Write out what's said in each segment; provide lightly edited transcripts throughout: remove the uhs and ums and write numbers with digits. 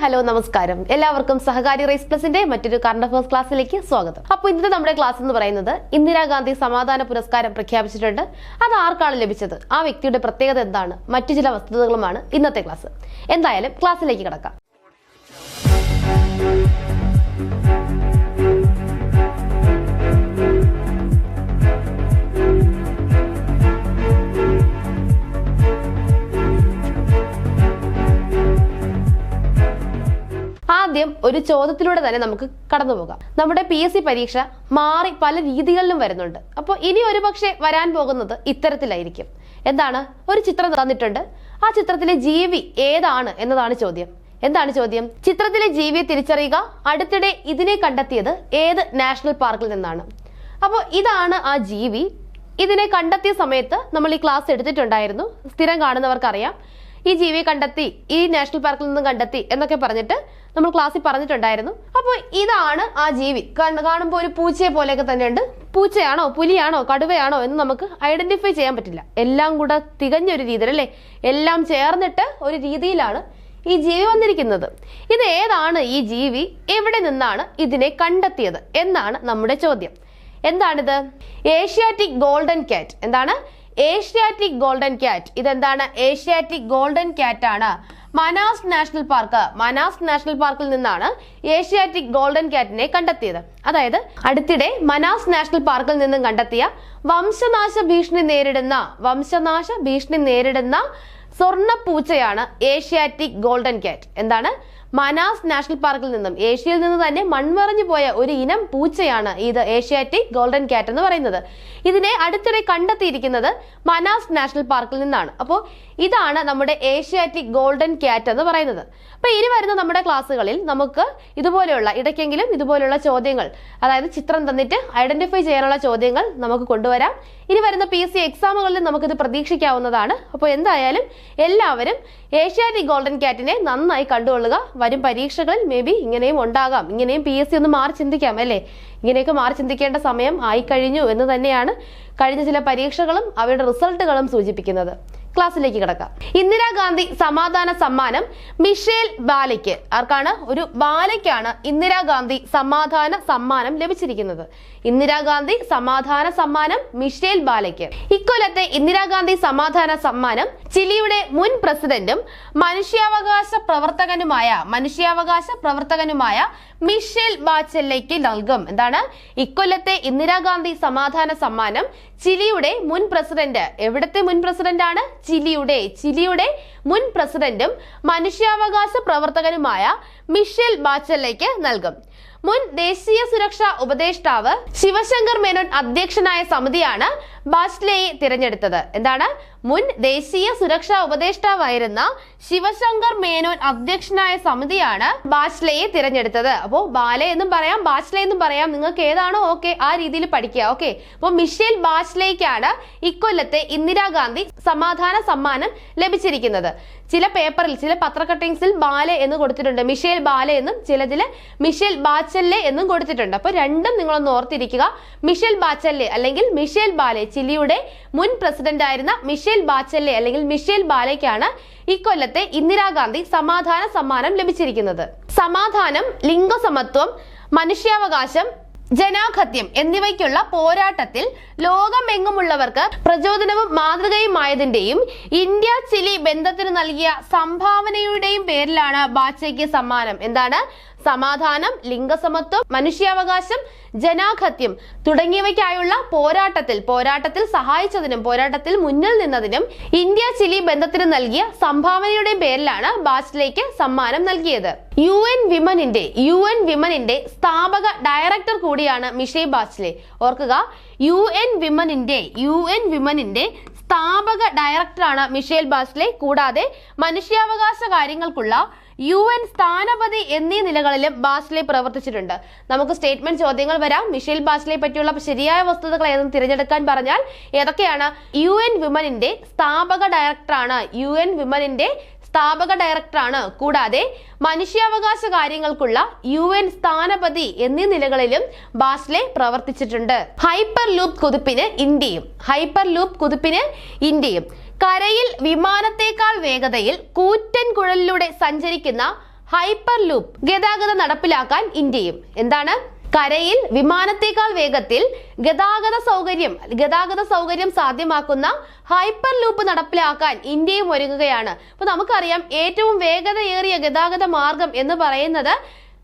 Hello നമസ്കാരം. എല്ലാവർക്കും സഹകാരി rice പ്ലസിന്റെ മറ്റൊരു കറണ്ട് അഫയേഴ്സ് ക്ലാസ്സിലേക്ക് സ്വാഗതം. അപ്പോൾ ഇന്നത്തെ നമ്മുടെ ക്ലാസ് എന്ന് പറയുന്നത് ഇന്ദിരാഗാന്ധി സമാധാന പുരസ്കാരം പ്രഖ്യാപിച്ചിട്ടുണ്ട്. അത് ആർക്കാണ് ലഭിച്ചത്, ആ വ്യക്തിയുടെ പ്രത്യേകത എന്താണ്, മറ്റു ചില വസ്തുതകളുമാണ് ഇന്നത്തെ ക്ലാസ്. എന്തായാലും ക്ലാസ്സിലേക്ക് കടക്കാം. ആദ്യം ഒരു ചോദ്യത്തിലൂടെ തന്നെ നമുക്ക് കടന്നു പോകാം. നമ്മുടെ PSC പരീക്ഷ മാറി പല രീതികളിലും വരുന്നുണ്ട്. അപ്പോൾ ഇനി ഒരു പക്ഷേ വരാൻ പോകുന്നത് ഇത്തരത്തിലായിരിക്കും. എന്താണ്? ഒരു ചിത്രം തന്നിട്ടുണ്ട്, ആ ചിത്രത്തിലെ ജീവി ഏതാണ് എന്നതാണ് ചോദ്യം. എന്താണ് ചോദ്യം? ചിത്രത്തിലെ ജീവിയെ തിരിച്ചറിയുക. അടുത്തിടെ ഇതിനെ കണ്ടെത്തിയത് ഏത് നാഷണൽ പാർക്കിൽ നിന്നാണ്? അപ്പോൾ ഇതാണ് ആ ജീവി. ഇതിനെ കണ്ടെത്തിയ സമയത്ത് നമ്മൾ ഈ ക്ലാസ് എടുത്തിട്ടുണ്ടായിരുന്നു. സ്ഥിരം കാണുന്നവർക്കറിയാം. ഈ ജീവിയെ കണ്ടെത്തി, ഈ നാഷണൽ പാർക്കിൽ നിന്നും കണ്ടെത്തി എന്നൊക്കെ പറഞ്ഞിട്ട് നമ്മൾ ക്ലാസ്സിൽ പറഞ്ഞിട്ടുണ്ടായിരുന്നു. അപ്പോൾ ഇതാണ് ആ ജീവി. കാണുമ്പോൾ ഒരു പൂച്ചയെ പോലെയൊക്കെ തന്നെയുണ്ട്. പൂച്ചയാണോ, പുലിയാണോ, കടുവയാണോ എന്ന് നമുക്ക് ഐഡന്റിഫൈ ചെയ്യാൻ പറ്റില്ല. എല്ലാം കൂടെ തികഞ്ഞൊരു രീതിയിൽ, അല്ലേ, എല്ലാം ചേർന്നിട്ട് ഒരു രീതിയിലാണ് ഈ ജീവി വന്നിരിക്കുന്നത്. ഇത് ഏതാണ് ഈ ജീവി, എവിടെ നിന്നാണ് ഇതിനെ കണ്ടെത്തിയത് എന്നാണ് നമ്മുടെ ചോദ്യം. എന്താണിത്? Asiatic golden cat. എന്താണ്? Asiatic golden cat. ഇതെന്താണ്? ഏഷ്യാറ്റിക് ഗോൾഡൻ ക്യാറ്റ് ആണ്. മനാസ് നാഷണൽ പാർക്കിൽ നിന്നാണ് ഏഷ്യാറ്റിക് ഗോൾഡൻ ക്യാറ്റിനെ കണ്ടെത്തിയത്. അതായത് അടുത്തിടെ മനാസ് നാഷണൽ പാർക്കിൽ നിന്നും കണ്ടെത്തിയ വംശനാശ ഭീഷണി നേരിടുന്ന സ്വർണ്ണ പൂച്ചയാണ് ഏഷ്യാറ്റിക് ഗോൾഡൻ ക്യാറ്റ്. എന്താണ്? മനാസ് നാഷണൽ പാർക്കിൽ നിന്നും, ഏഷ്യയിൽ നിന്ന് തന്നെ മൺമറഞ്ഞു പോയ ഒരു ഇനം പൂച്ചയാണ് ഇത് ഏഷ്യാറ്റിക് ഗോൾഡൻ ക്യാറ്റ് എന്ന് പറയുന്നത്. ഇതിനെ അടുത്തിടെ കണ്ടെത്തിയിരിക്കുന്നത് മനാസ് നാഷണൽ പാർക്കിൽ നിന്നാണ്. അപ്പോൾ ഇതാണ് നമ്മുടെ ഏഷ്യാറ്റിക് ഗോൾഡൻ ക്യാറ്റ് എന്ന് പറയുന്നത്. അപ്പോൾ ഇനി വരുന്ന നമ്മുടെ ക്ലാസ്സുകളിൽ നമുക്ക് ഇതുപോലെയുള്ള ഇടയ്ക്കെങ്കിലും ഇതുപോലെയുള്ള ചോദ്യങ്ങൾ, അതായത് ചിത്രം തന്നിട്ട് ഐഡന്റിഫൈ ചെയ്യാനുള്ള ചോദ്യങ്ങൾ നമുക്ക് കൊണ്ടുവരാം. ഇനി വരുന്ന PSC എക്സാമുകളിൽ നമുക്കിത് പ്രതീക്ഷിക്കാവുന്നതാണ്. അപ്പോൾ എന്തായാലും എല്ലാവരും ഏഷ്യാറ്റിക് ഗോൾഡൻ ക്യാറ്റിനെ നന്നായി കണ്ടുകൊള്ളുക. വരും പരീക്ഷകളിൽ മേ ബി ഇങ്ങനെയും ഉണ്ടാകാം. ഇങ്ങനെയും PSC ഒന്ന് മാറി ചിന്തിക്കാം, അല്ലേ? ഇങ്ങനെയൊക്കെ മാറി ചിന്തിക്കേണ്ട സമയം ആയിക്കഴിഞ്ഞു എന്ന് തന്നെയാണ് കഴിഞ്ഞ ചില പരീക്ഷകളും അവയുടെ റിസൾട്ടുകളും സൂചിപ്പിക്കുന്നത്. ക്ലാസ്സിലേക്ക് കിടക്കാം. ഇന്ദിരാഗാന്ധി സമാധാന സമ്മാനം മിഷേൽ ബാലയ്ക്ക്. ആർക്കാണ്? ഒരു ബാലയ്ക്കാണ് ഇന്ദിരാഗാന്ധി സമാധാന സമ്മാനം ലഭിച്ചിരിക്കുന്നത്. ഇന്ദിരാഗാന്ധി സമാധാന സമ്മാനം മിഷേൽ ബാലയ്ക്ക്. ഇക്കൊല്ലത്തെ ഇന്ദിരാഗാന്ധി സമാധാന സമ്മാനം ചിലിയുടെ മുൻ പ്രസിഡന്റും മനുഷ്യാവകാശ പ്രവർത്തകനുമായ മിഷേൽ ബാച്ചെല്ലയ്ക്ക് നൽകും. എന്താണ്? ഇക്കൊല്ലത്തെ ഇന്ദിരാഗാന്ധി സമാധാന സമ്മാനം ചിലിയുടെ മുൻ പ്രസിഡന്റ്, എവിടത്തെ മുൻ പ്രസിഡന്റ് ആണ്? ചിലിയുടെ മുൻ പ്രസിഡന്റും മനുഷ്യാവകാശ പ്രവർത്തകനുമായ മിഷേൽ ബാച്ചെല്ലയ്ക്ക് നൽകും. മുൻ ദേശീയ സുരക്ഷാ ഉപദേഷ്ടാവ് ശിവശങ്കർ മേനോൻ അധ്യക്ഷനായ സമിതിയാണ് ബാച്ലെയെ തിരഞ്ഞെടുത്തത്. എന്താണ്? മുൻ ദേശീയ സുരക്ഷാ ഉപദേഷ്ടാവായിരുന്ന ശിവശങ്കർ മേനോൻ അധ്യക്ഷനായ സമിതിയാണ് ബാച്ലെയെ തിരഞ്ഞെടുത്തത്. അപ്പോൾ ബാലെ എന്നും പറയാം, ബാച്ലെ എന്നും പറയാം. നിങ്ങൾക്ക് ഏതാണോ ഓക്കെ ആ രീതിയിൽ പഠിക്കുക. ഓക്കെ. അപ്പോൾ മിഷേൽ ബാച്ലെയ്ക്കാണ് ഇക്കൊല്ലത്തെ ഇന്ദിരാഗാന്ധി സമാധാന സമ്മാനം ലഭിച്ചിരിക്കുന്നത്. ചില പേപ്പറിൽ, ചില പത്ര കട്ടിങ്സിൽ ബാലെ എന്ന് കൊടുത്തിട്ടുണ്ട്, മിഷേൽ ബാലെ എന്നും, ചിലതിൽ മിഷേൽ ബാച്ചെല്ലെ എന്നും കൊടുത്തിട്ടുണ്ട്. അപ്പോൾ രണ്ടും നിങ്ങളൊന്ന് ഓർത്തിരിക്കുക. മിഷേൽ ബാച്ചെല്ലെ അല്ലെങ്കിൽ മിഷേൽ ബാലെ, ചിലിയുടെ മുൻ പ്രസിഡന്റ് ആയിരുന്ന മിഷേൽ ബാച്ചെല്ലെ അല്ലെങ്കിൽ മിഷേൽ ബാലയ്ക്കാണ് ഇക്കൊല്ലത്തെ ഇന്ദിരാഗാന്ധി സമാധാന സമ്മാനം ലഭിച്ചിരിക്കുന്നത്. സമാധാനം, ലിംഗസമത്വം, മനുഷ്യാവകാശം, ജനാധിപത്യം എന്നിവയ്ക്കുള്ള പോരാട്ടത്തിൽ ലോകമെങ്ങുമുള്ളവർക്ക് പ്രചോദനവും മാതൃകയുമായതിന്റെയും ഇന്ത്യ ചിലി ബന്ധത്തിന് നൽകിയ സംഭാവനയുടെയും പേരിലാണ് ബാച്ചയ്ക്ക് സമ്മാനം. എന്താണ്? സമാധാനം, ലിംഗസമത്വം, മനുഷ്യാവകാശം, ജനാധിപത്യം തുടങ്ങിയവയ്ക്കായുള്ള പോരാട്ടത്തിൽ സഹായിച്ചതിനും പോരാട്ടത്തിൽ മുന്നിൽ നിന്നതിനും ഇന്ത്യ ചിലി ബന്ധത്തിന് നൽകിയ സംഭാവനയുടെയും പേരിലാണ് ബാച്ലെയ്ക്ക് സമ്മാനം നൽകിയത്. UN വിമനിന്റെ സ്ഥാപക ഡയറക്ടർ കൂടിയാണ് മിഷേൽ ബാച്ലെ. ഓർക്കുക, UN വിമനിന്റെ സ്ഥാപക ഡയറക്ടറാണ് മിഷേൽ ബാച്ലെ. കൂടാതെ മനുഷ്യാവകാശ കാര്യങ്ങൾക്കുള്ള UN സ്ഥാനപതി എന്നീ നിലകളിലും ബാച്ലെ പ്രവർത്തിച്ചിട്ടുണ്ട്. നമുക്ക് സ്റ്റേറ്റ്മെന്റ് ചോദ്യങ്ങൾ വരാം. മിഷേൽ ബാച്ലെയെ പറ്റിയുള്ള ശരിയായ വസ്തുതകൾ ഏതെന്ന് തിരഞ്ഞെടുക്കാൻ പറഞ്ഞാൽ ഏതൊക്കെയാണ്? UN വിമനിന്റെ സ്ഥാപക ഡയറക്ടറാണ്. കൂടാതെ മനുഷ്യാവകാശ കാര്യങ്ങൾക്കുള്ള UN സ്ഥാനപതി എന്നീ നിലകളിലും ബാച്ലെ പ്രവർത്തിച്ചിട്ടുണ്ട്. ഹൈപ്പർ ലൂപ്പ് കുതിപ്പിന് ഇന്ത്യയും കരയിൽ വിമാനത്തേക്കാൾ വേഗതയിൽ കൂറ്റൻ കുഴലിലൂടെ സഞ്ചരിക്കുന്ന ഹൈപ്പർ ലൂപ്പ് ഗതാഗതം നടപ്പിലാക്കാൻ ഇന്ത്യയും. എന്താണ്? കരയിൽ വിമാനത്തേക്കാൾ വേഗത്തിൽ ഗതാഗത സൗകര്യം സാധ്യമാക്കുന്ന ഹൈപ്പർ ലൂപ്പ് നടപ്പിലാക്കാൻ ഇന്ത്യയും ഒരുങ്ങുകയാണ്. അപ്പൊ നമുക്കറിയാം ഏറ്റവും വേഗതയേറിയ ഗതാഗത മാർഗം എന്ന് പറയുന്നത്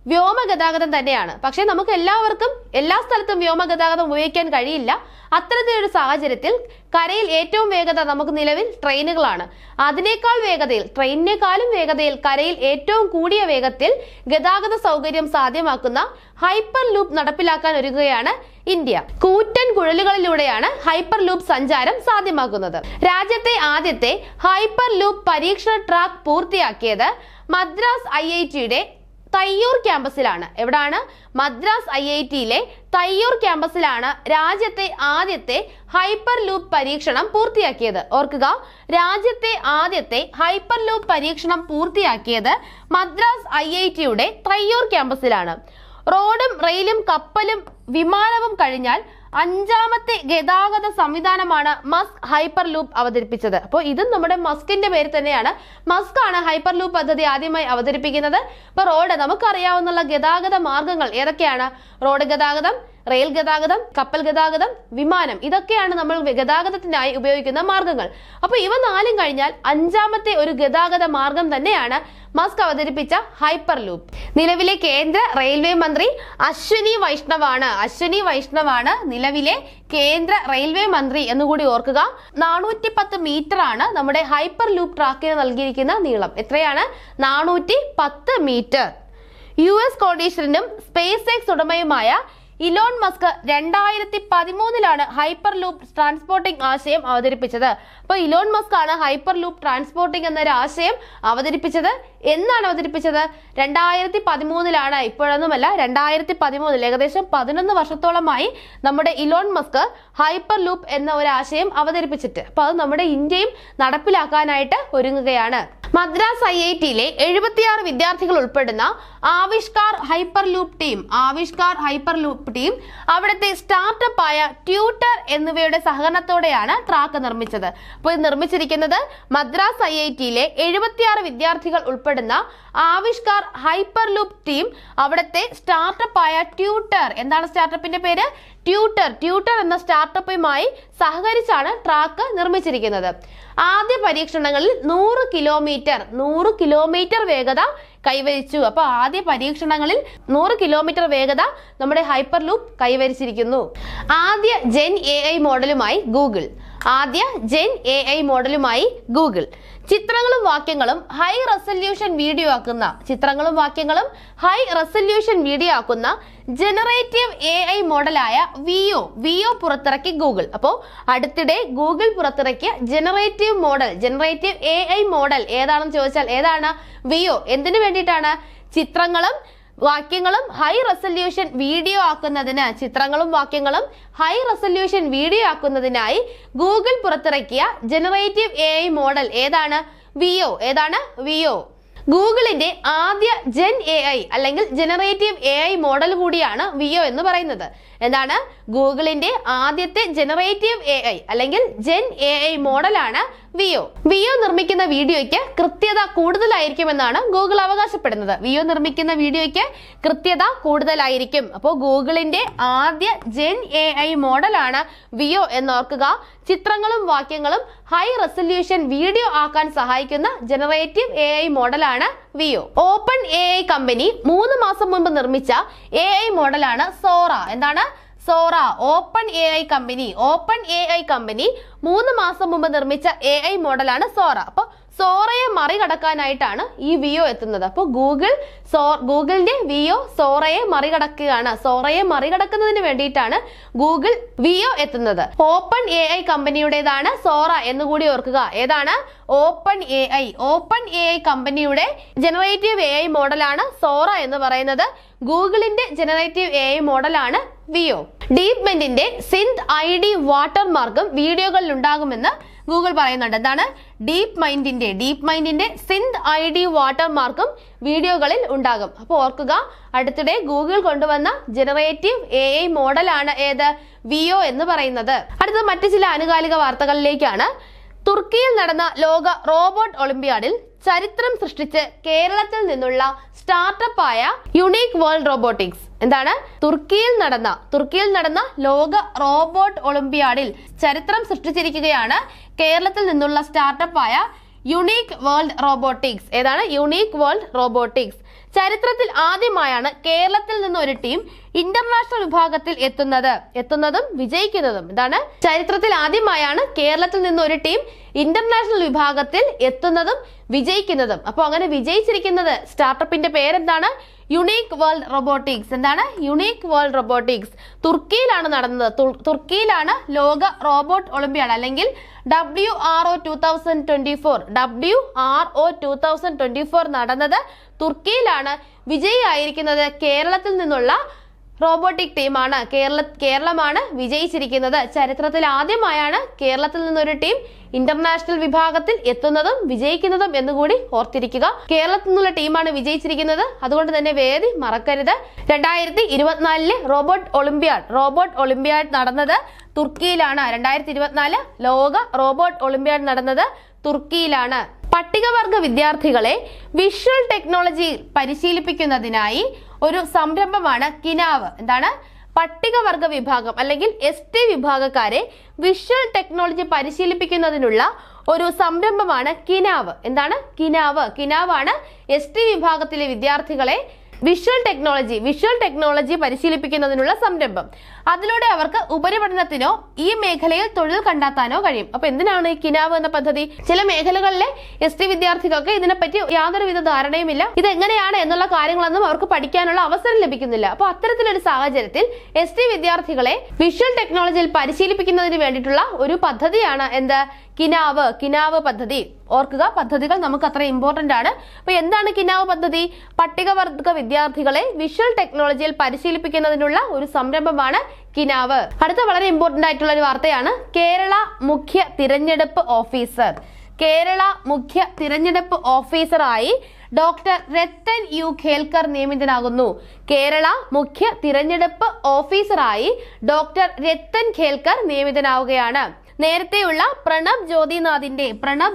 വ്യോമഗതാഗതം തന്നെയാണ്. പക്ഷെ നമുക്ക് എല്ലാവർക്കും എല്ലാ സ്ഥലത്തും വ്യോമഗതാഗതം ഉപയോഗിക്കാൻ കഴിയില്ല. അത്തരത്തിലൊരു സാഹചര്യത്തിൽ കരയിൽ ഏറ്റവും വേഗത നമുക്ക് നിലവിൽ ട്രെയിനുകളാണ്. അതിനേക്കാൾ വേഗതയിൽ, ട്രെയിനിനേക്കാളും വേഗതയിൽ കരയിൽ ഏറ്റവും കൂടിയ വേഗത്തിൽ ഗതാഗത സൗകര്യം സാധ്യമാക്കുന്ന ഹൈപ്പർ ലൂപ്പ് നടപ്പിലാക്കാൻ ഒരുങ്ങുകയാണ് ഇന്ത്യ. കൂറ്റൻ കുഴലുകളിലൂടെയാണ് ഹൈപ്പർ ലൂപ്പ് സഞ്ചാരം സാധ്യമാക്കുന്നത്. രാജ്യത്തെ ആദ്യത്തെ ഹൈപ്പർ ലൂപ്പ് പരീക്ഷണ ട്രാക്ക് പൂർത്തിയാക്കിയത് മദ്രാസ് IITയുടെ തയ്യൂർ ക്യാമ്പസിലാണ്. എവിടാണ്? മദ്രാസ് IITയിലെ തയ്യൂർ ക്യാമ്പസിലാണ് രാജ്യത്തെ ആദ്യത്തെ ഹൈപ്പർ ലൂപ്പ് പരീക്ഷണം പൂർത്തിയാക്കിയത്. ഓർക്കുക, രാജ്യത്തെ ആദ്യത്തെ ഹൈപ്പർ ലൂപ്പ് പരീക്ഷണം പൂർത്തിയാക്കിയത് മദ്രാസ് IITയുടെ തയ്യൂർ ക്യാമ്പസിലാണ്. റോഡും റെയിലും കപ്പലും വിമാനവും കഴിഞ്ഞാൽ അഞ്ചാമത്തെ ഗതാഗത സംവിധാനമാണ് മസ്ക് ഹൈപ്പർ ലൂപ്പ് അവതരിപ്പിച്ചത്. അപ്പോൾ ഇതും നമ്മുടെ മസ്കിന്റെ പേര് തന്നെയാണ്. മസ്ക് ആണ് ഹൈപ്പർ ലൂപ്പ് പദ്ധതി ആദ്യമായി അവതരിപ്പിക്കുന്നത്. ഇപ്പൊ റോഡ്, നമുക്കറിയാവുന്ന ഗതാഗത മാർഗങ്ങൾ ഏതൊക്കെയാണ്? റോഡ് ഗതാഗതം, റെയിൽ ഗതാഗതം, കപ്പൽ ഗതാഗതം, വിമാനം, ഇതൊക്കെയാണ് നമ്മൾ ഗതാഗതത്തിനായി ഉപയോഗിക്കുന്ന മാർഗങ്ങൾ. അപ്പൊ ഇവ നാലും കഴിഞ്ഞാൽ അഞ്ചാമത്തെ ഒരു ഗതാഗത മാർഗം തന്നെയാണ് മസ്ക് അവതരിപ്പിച്ച ഹൈപ്പർ ലൂപ്പ്. നിലവിലെ കേന്ദ്ര റെയിൽവേ മന്ത്രി അശ്വിനി വൈഷ്ണവാണ് നിലവിലെ കേന്ദ്ര റെയിൽവേ മന്ത്രി എന്നുകൂടി ഓർക്കുക. 410 മീറ്റർ ആണ് നമ്മുടെ ഹൈപ്പർ ലൂപ്പ് ട്രാക്കിന് നൽകിയിരിക്കുന്ന നീളം. എത്രയാണ്? 410 മീറ്റർ. US കോടീശ്വരനും സ്പേസ് എക്സ് ഉടമയുമായ Elon Musk 2013 hyperloop transporting ആശയം അവതരിപ്പിച്ചത്. അപ്പൊ ഇലോൺ മസ്ക് ആണ് ഹൈപ്പർ ലൂപ്പ് ട്രാൻസ്പോർട്ടിംഗ് എന്നൊരു ആശയം അവതരിപ്പിച്ചത്. എന്നാണ് അവതരിപ്പിച്ചത്? 2013. ഇപ്പോഴൊന്നുമല്ല, 2013, ഏകദേശം 11 വർഷത്തോളമായി നമ്മുടെ ഇലോൺ മസ്ക് ഹൈപ്പർ ലൂപ്പ് എന്ന ഒരു ആശയം അവതരിപ്പിച്ചിട്ട്. അപ്പൊ അത് നമ്മുടെ ഇന്ത്യയും നടപ്പിലാക്കാനായിട്ട് ഒരുങ്ങുകയാണ്. മദ്രാസ് IITയിലെ 76 വിദ്യാർത്ഥികൾ ഉൾപ്പെടുന്ന ആവിഷ്കാർ ഹൈപ്പർ ലൂപ്പ് ടീം അവിടുത്തെ സ്റ്റാർട്ടപ്പ് ആയ ട്യൂട്ടർ എന്നിവയുടെ സഹകരണത്തോടെയാണ് ട്രാക്ക് നിർമ്മിച്ചത്. അപ്പോൾ ഇത് നിർമ്മിച്ചിരിക്കുന്നത് മദ്രാസ് IITയിലെ 76 വിദ്യാർത്ഥികൾ ഉൾപ്പെടുന്ന ആവിഷ്കാർ ഹൈപ്പർ ലൂപ്പ് ടീം അവിടുത്തെ സ്റ്റാർട്ടപ്പ് ആയ ട്യൂട്ടർ, എന്താണ് സ്റ്റാർട്ടപ്പിന്റെ പേര്? ട്യൂട്ടർ എന്ന സ്റ്റാർട്ടപ്പുമായി സഹകരിച്ചാണ് ട്രാക്ക് നിർമ്മിച്ചിരിക്കുന്നത്. ആദ്യ പരീക്ഷണങ്ങളിൽ 100 കിലോമീറ്റർ വേഗത കൈവരിച്ചു. അപ്പൊ ആദ്യ പരീക്ഷണങ്ങളിൽ 100 കിലോമീറ്റർ വേഗത നമ്മുടെ ഹൈപ്പർ ലൂപ്പ് കൈവരിച്ചിരിക്കുന്നു. ആദ്യ ജെൻ AI മോഡലുമായി ഗൂഗിൾ ചിത്രങ്ങളും വാക്യങ്ങളും ഹൈ റെസല്യൂഷൻ വീഡിയോ ആക്കുന്ന ജനറേറ്റീവ് AI മോഡലായ വിയോ പുറത്തിറക്കി ഗൂഗിൾ. അപ്പോൾ അടുത്തിടെ ഗൂഗിൾ പുറത്തിറക്കിയ ജനറേറ്റീവ് AI മോഡൽ ഏതാണെന്ന് ചോദിച്ചാൽ ഏതാണ്? വിയോ. എന്തിനു വേണ്ടിയിട്ടാണ്? ചിത്രങ്ങളും വാക്യങ്ങളും ഹൈ റെസല്യൂഷൻ വീഡിയോ ആക്കുന്നതിനായി ഗൂഗിൾ പുറത്തിറക്കിയ ജനറേറ്റീവ് AI മോഡൽ ഏതാണ്? വിയോ. ഗൂഗിളിന്റെ ആദ്യ ജെൻ AI അല്ലെങ്കിൽ ജനറേറ്റീവ് AI മോഡൽ കൂടിയാണ് വിയോ എന്ന് പറയുന്നത്. എന്താണ്? ഗൂഗിളിന്റെ ആദ്യത്തെ ജനറേറ്റീവ് AI അല്ലെങ്കിൽ ജെൻ AI മോഡലാണ് വിയോ നിർമ്മിക്കുന്ന വീഡിയോയ്ക്ക് കൃത്യത കൂടുതലായിരിക്കുമെന്നാണ് ഗൂഗിൾ അവകാശപ്പെടുന്നത്. അപ്പോൾ ഗൂഗിളിന്റെ ആദ്യ ജെൻ AI മോഡലാണ് വിയോ എന്നോർക്കുക. ചിത്രങ്ങളും വാക്യങ്ങളും ഹൈ റെസല്യൂഷൻ വീഡിയോ ആക്കാൻ സഹായിക്കുന്ന ജനറേറ്റീവ് AI മോഡലാണ് വിയോ. ഓപ്പൺ AI കമ്പനി 3 മാസം മുൻപ് നിർമ്മിച്ച AI മോഡലാണ് സോറ. എന്താണ്? സോറ. ഓപ്പൺ AI കമ്പനി 3 മാസം മുമ്പ് നിർമ്മിച്ച AI മോഡലാണ് സോറ. അപ്പൊ സോറയെ മറികടക്കാനായിട്ടാണ് ഈ വിയോ എത്തുന്നത്. അപ്പോൾ ഗൂഗിളിന്റെ വിയോ സോറയെ മറികടക്കുകയാണ്. സോറയെ മറികടക്കുന്നതിന് വേണ്ടിയിട്ടാണ് ഗൂഗിൾ വിയോ എത്തുന്നത്. ഓപ്പൺ AI കമ്പനിയുടേതാണ് സോറ എന്നുകൂടി ഓർക്കുക. ഏതാണ്? ഓപ്പൺ AI കമ്പനിയുടെ ജനറേറ്റീവ് AI മോഡലാണ് സോറ എന്ന് പറയുന്നത്. ഗൂഗിളിന്റെ ജനറേറ്റീവ് AI മോഡലാണ് വിയോ. ഡീപ്മെന്റിന്റെ സിന്ത് ID വാട്ടർമാർക്കും വീഡിയോകളിൽ ഉണ്ടാകുമെന്ന് ഗൂഗിൾ പറയുന്നുണ്ട്. എന്താണ്? ഡീപ് മൈൻഡിന്റെ സിന്ത് ID വാട്ടർമാർക്കും വീഡിയോകളിൽ ഉണ്ടാകും. അപ്പോൾ ഓർക്കുക, അടുത്തിടെ ഗൂഗിൾ കൊണ്ടുവന്ന ജനറേറ്റീവ് AI മോഡലാണ് ഏത്? വിയോ എന്ന് പറയുന്നത്. അടുത്ത മറ്റു ചില ആനുകാലിക വാർത്തകളിലേക്കാണ്. തുർക്കിയിൽ നടന്ന ലോക റോബോട്ട് ഒളിമ്പ്യാഡിൽ ചരിത്രം സൃഷ്ടിച്ച് കേരളത്തിൽ നിന്നുള്ള സ്റ്റാർട്ടപ്പായ യുണീക് വേൾഡ് റോബോട്ടിക്സ്. എന്താണ്? തുർക്കിയിൽ നടന്ന ലോക റോബോട്ട് ഒളിമ്പ്യാഡിൽ ചരിത്രം സൃഷ്ടിച്ചിരിക്കുകയാണ് കേരളത്തിൽ നിന്നുള്ള സ്റ്റാർട്ടപ്പായ യുണീക് വേൾഡ് റോബോട്ടിക്സ്. ഏതാണ്? Unique world robotics. ചരിത്രത്തിൽ ആദ്യമായാണ് കേരളത്തിൽ നിന്ന് ഒരു ടീം ഇന്റർനാഷണൽ വിഭാഗത്തിൽ എത്തുന്നതും വിജയിക്കുന്നതും. ഇതാണ് ചരിത്രത്തിൽ ആദ്യമായാണ് കേരളത്തിൽ നിന്ന് ഒരു ടീം ഇന്റർനാഷണൽ വിഭാഗത്തിൽ എത്തുന്നതും വിജയിക്കുന്നതും. അപ്പോൾ അങ്ങനെ വിജയിച്ചിരിക്കുന്നത് സ്റ്റാർട്ടപ്പിന്റെ പേരെന്താണ്? Unique world robotics. എന്താണ്? Unique world robotics. തുർക്കിയിലാണ് നടന്നത്. തുർക്കിയിലാണ് ലോക റോബോട്ട് ഒളിമ്പ്യാഡ് അല്ലെങ്കിൽ WRO 2024 നടന്നത്. തുർക്കിയിലാണ്. വിജയിയായിരിക്കുന്നത് കേരളത്തിൽ നിന്നുള്ള റോബോട്ടിക് ടീമാണ്. കേരളമാണ് വിജയിച്ചിരിക്കുന്നത്. ചരിത്രത്തിൽ ആദ്യമായാണ് കേരളത്തിൽ നിന്നൊരു ടീം ഇന്റർനാഷണൽ വിഭാഗത്തിൽ എത്തുന്നതും വിജയിക്കുന്നതും എന്നുകൂടി ഓർത്തിരിക്കുക. കേരളത്തിൽ നിന്നുള്ള ടീമാണ് വിജയിച്ചിരിക്കുന്നത്. അതുകൊണ്ട് തന്നെ വേദി മറക്കരുത്. 2024 റോബോട്ട് ഒളിമ്പ്യാഡ് നടന്നത് തുർക്കിയിലാണ്. 2024 ലോക റോബോട്ട് ഒളിമ്പ്യാഡ് നടന്നത് തുർക്കിയിലാണ്. പട്ടികവർഗ വിദ്യാർത്ഥികളെ വിഷ്വൽ ടെക്നോളജി പരിശീലിപ്പിക്കുന്നതിനായി ഒരു സംരംഭമാണ് കിനാവ്. എന്താണ്? പട്ടികവർഗ വിഭാഗം അല്ലെങ്കിൽ ST വിഭാഗക്കാരെ വിഷ്വൽ ടെക്നോളജി പരിശീലിപ്പിക്കുന്നതിനുള്ള ഒരു സംരംഭമാണ് കിനാവ്. എന്താണ്? കിനാവാണ് ST വിഭാഗത്തിലെ വിദ്യാർത്ഥികളെ വിഷ്വൽ ടെക്നോളജി പരിശീലിപ്പിക്കുന്നതിനുള്ള സംരംഭം. അതിലൂടെ അവർക്ക് ഉപരിപഠനത്തിനോ ഈ മേഖലയിൽ തൊഴിൽ കണ്ടെത്താനോ കഴിയും. അപ്പൊ എന്തിനാണ് ഈ കിനാവ് എന്ന പദ്ധതി? ചില മേഖലകളിലെ ST വിദ്യാർത്ഥികൾക്ക് ഇതിനെപ്പറ്റി യാതൊരുവിധ ധാരണയുമില്ല. ഇത് എങ്ങനെയാണ് എന്നുള്ള കാര്യങ്ങളൊന്നും അവർക്ക് പഠിക്കാനുള്ള അവസരം ലഭിക്കുന്നില്ല. അപ്പൊ അത്തരത്തിലൊരു സാഹചര്യത്തിൽ ST വിദ്യാർത്ഥികളെ വിഷ്വൽ ടെക്നോളജിയിൽ പരിശീലിപ്പിക്കുന്നതിന് വേണ്ടിയിട്ടുള്ള ഒരു പദ്ധതിയാണ് എന്ത്? കിനാവ് പദ്ധതി. ഓർക്കുക, പദ്ധതികൾ നമുക്ക് അത്ര ഇമ്പോർട്ടന്റ് ആണ്. അപ്പൊ എന്താണ് കിനാവ് പദ്ധതി? പട്ടികവർഗ വിദ്യാർത്ഥികളെ വിഷ്വൽ ടെക്നോളജിയിൽ പരിശീലിപ്പിക്കുന്നതിനുള്ള ഒരു സംരംഭമാണ് കിനാവ്. അടുത്ത വളരെ ഇമ്പോർട്ടന്റ് ആയിട്ടുള്ള ഒരു വാർത്തയാണ് കേരള മുഖ്യ തിരഞ്ഞെടുപ്പ് ഓഫീസറായി ഡോക്ടർ രത്തൻ യു ഖേൽക്കർ നിയമിതനാകുന്നു. കേരള മുഖ്യ തിരഞ്ഞെടുപ്പ് ഓഫീസറായി ഡോക്ടർ രത്തൻ ഖേൽക്കർ നിയമിതനാവുകയാണ്. നേരത്തെയുള്ള പ്രണബ്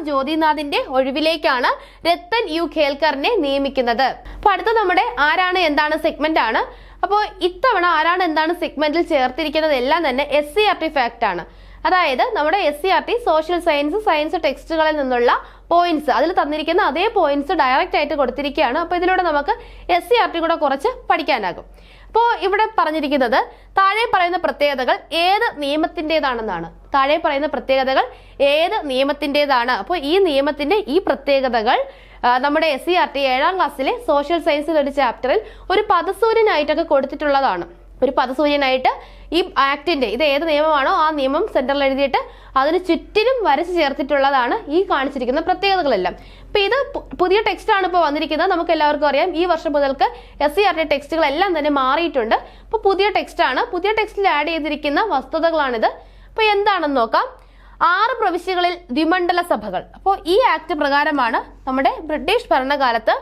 ജ്യോതിനാഥിന്റെ ഒഴിവിലേക്കാണ് രത്തൻ യു ഖേൽക്കറിനെ നിയമിക്കുന്നത്. അപ്പൊ അടുത്ത നമ്മുടെ ആരാണ് എന്താണ് സെഗ്മെന്റ് ആണ്. അപ്പോൾ ഇത്തവണ ആരാണ് എന്താണ് സെഗ്മെന്റിൽ ചേർത്തിരിക്കുന്നത് എല്ലാം തന്നെ SCERT ഫാക്ട് ആണ്. അതായത് നമ്മുടെ SCERT സോഷ്യൽ സയൻസ് ടെക്സ്റ്റുകളിൽ നിന്നുള്ള പോയിന്റ്സ്, അതിൽ തന്നിരിക്കുന്ന അതേ പോയിന്റ്സ് ഡയറക്റ്റ് ആയിട്ട് കൊടുത്തിരിക്കുകയാണ്. അപ്പോൾ ഇതിലൂടെ നമുക്ക് SCERT കൂടെ കുറച്ച് പഠിക്കാനാകും. അപ്പോൾ ഇവിടെ പറഞ്ഞിരിക്കുന്നത് താഴെ പറയുന്ന പ്രത്യേകതകൾ ഏത് നിയമത്തിൻ്റെതാണെന്നാണ്. അപ്പോൾ ഈ നിയമത്തിന്റെ ഈ പ്രത്യേകതകൾ നമ്മുടെ SCERT 7ാം ക്ലാസ്സിലെ സോഷ്യൽ സയൻസിൽ ഒരു ചാപ്റ്ററിൽ ഒരു പദസൂര്യനായിട്ടൊക്കെ കൊടുത്തിട്ടുള്ളതാണ്. ഒരു പദസൂര്യനായിട്ട് ഈ ആക്ടിന്റെ ഇത് ഏത് നിയമമാണോ ആ നിയമം സെന്ററിൽ എഴുതിയിട്ട് അതിന് ചുറ്റിനും വരച്ച് ചേർത്തിട്ടുള്ളതാണ് ഈ കാണിച്ചിരിക്കുന്ന പ്രത്യേകതകളെല്ലാം. അപ്പൊ ഇത് പുതിയ ടെക്സ്റ്റ് ആണ് ഇപ്പോൾ വന്നിരിക്കുന്നത്. നമുക്ക് എല്ലാവർക്കും അറിയാം ഈ വർഷം മുതൽക്ക് SCERT ടെക്സ്റ്റുകളെല്ലാം തന്നെ മാറിയിട്ടുണ്ട്. അപ്പൊ പുതിയ ടെക്സ്റ്റ് ആണ്. പുതിയ ടെക്സ്റ്റിൽ ആഡ് ചെയ്തിരിക്കുന്ന വസ്തുതകളാണിത്. അപ്പൊ എന്താണെന്ന് നോക്കാം. 6 പ്രവിശ്യകളിൽ ദ്വിമണ്ഡല സഭകൾ. അപ്പോൾ ഈ ആക്ട് പ്രകാരമാണ് നമ്മുടെ ബ്രിട്ടീഷ് ഭരണകാലത്ത്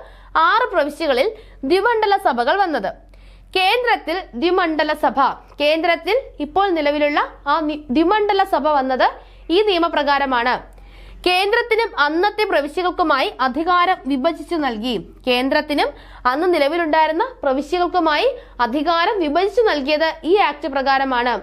6 പ്രവിശ്യകളിൽ ദ്വിമണ്ഡല സഭകൾ വന്നത്. കേന്ദ്രത്തിൽ ഇപ്പോൾ നിലവിലുള്ള ആ ദ്വിമണ്ഡല സഭ വന്നത് ഈ നിയമപ്രകാരമാണ്. കേന്ദ്രത്തിനും അന്നത്തെ പ്രവിശ്യകൾക്കുമായി അധികാരം വിഭജിച്ചു നൽകി. കേന്ദ്രത്തിനും അന്ന് നിലവിലുണ്ടായിരുന്ന പ്രവിശ്യകൾക്കുമായി അധികാരം വിഭജിച്ചു നൽകിയത് ഈ ആക്ട് പ്രകാരമാണ്.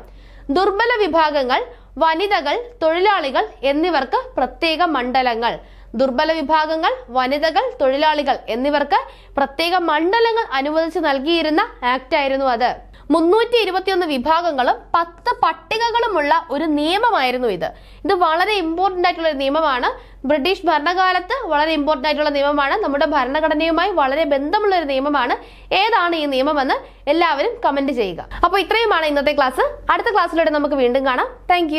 ദുർബല വിഭാഗങ്ങൾ, വനിതകൾ, തൊഴിലാളികൾ എന്നിവർക്ക് പ്രത്യേക മണ്ഡലങ്ങൾ. ദുർബല വിഭാഗങ്ങൾ, വനിതകൾ, തൊഴിലാളികൾ എന്നിവർക്ക് പ്രത്യേക മണ്ഡലങ്ങൾ അനുവദിച്ചു നൽകിയിരുന്ന ആക്ട് ആയിരുന്നു അത്. 321 വിഭാഗങ്ങളും 10 പട്ടികകളുമുള്ള ഒരു നിയമമായിരുന്നു ഇത്. ഇത് വളരെ ഇമ്പോർട്ടന്റ് ആയിട്ടുള്ള ഒരു നിയമമാണ്. ബ്രിട്ടീഷ് ഭരണകാലത്ത് വളരെ ഇമ്പോർട്ടന്റ് ആയിട്ടുള്ള നിയമമാണ്. നമ്മുടെ ഭരണഘടനയുമായി വളരെ ബന്ധമുള്ള ഒരു നിയമമാണ്. ഏതാണ് ഈ നിയമമെന്ന് എല്ലാവരും കമന്റ് ചെയ്യുക. അപ്പോൾ ഇത്രയുമാണ് ഇന്നത്തെ ക്ലാസ്. അടുത്ത ക്ലാസ്സിലൂടെ നമുക്ക് വീണ്ടും കാണാം. താങ്ക്